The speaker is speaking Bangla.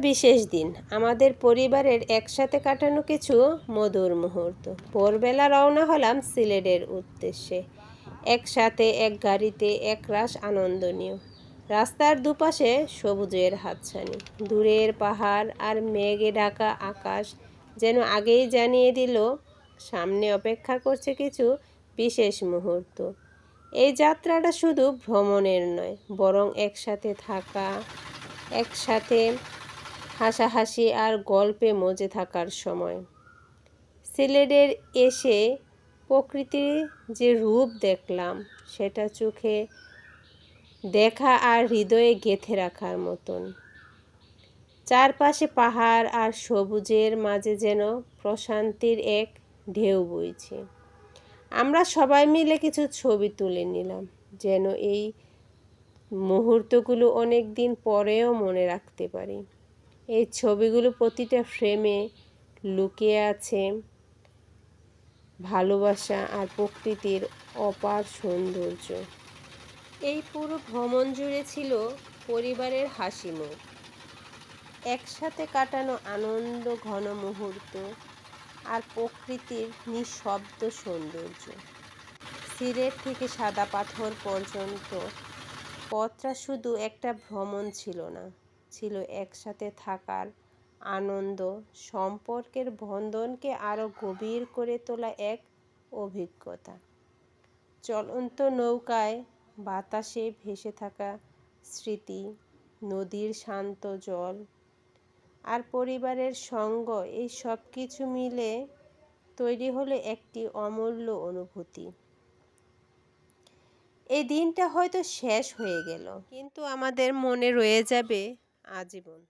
বিশেষ দিন, আমাদের পরিবারের একসাথে কাটানো কিছু মধুর মুহূর্ত। ভোরবেলা রওনা হলাম সিলেটের উদ্দেশ্যে। একসাথে এক গাড়িতে একরাশ আনন্দনীয়। রাস্তার দুপাশে সবুজের হাতছানি, দূরের পাহাড় আর মেঘে ঢাকা আকাশ যেন আগেই জানিয়ে দিল সামনে অপেক্ষা করছে কিছু বিশেষ মুহূর্ত। এই যাত্রাটা শুধু ভ্রমণের নয়, বরং একসাথে থাকা, একসাথে হাসাহাসি আর গল্পে মজে থাকার সময়। সিলেটের এসে প্রকৃতির যে রূপ দেখলাম, সেটা চোখে দেখা আর হৃদয়ে গেঁথে রাখার মতন। চারপাশে পাহাড় আর সবুজের মাঝে যেন প্রশান্তির এক ঢেউ বইছে। আমরা সবাই মিলে কিছু ছবি তুলে নিলাম, যেন এই মুহূর্তগুলো অনেক দিন পরেও মনে রাখতে পারি। এই ছবিগুলো প্রতিটা ফ্রেমে লুকিয়ে আছে ভালোবাসা আর প্রকৃতির অপার সৌন্দর্য। এই পুরো ভ্রমণ জুড়ে ছিল পরিবারের হাসি মুখ, একসাথে কাটানো আনন্দ ঘন মুহূর্ত আর প্রকৃতির নিঃশব্দ সৌন্দর্য। সিলেট থেকে সাদা পাথর পর্যন্ত পথটা শুধু একটা ভ্রমণ ছিল না, ছিল একসাথে থাকার আনন্দ, সম্পর্কের বন্ধনকে আরও গভীর করে তোলা এক অভিজ্ঞতা। চলন্ত নৌকায় বাতাসে ভেসে থাকা স্মৃতি, নদীর শান্ত জল আর পরিবারের সঙ্গ, এই সব কিছু মিলে তৈরি হলো একটি অমূল্য অনুভূতি। এই দিনটা হয়তো শেষ হয়ে গেল, কিন্তু আমাদের মনে রয়ে যাবে আজীবন।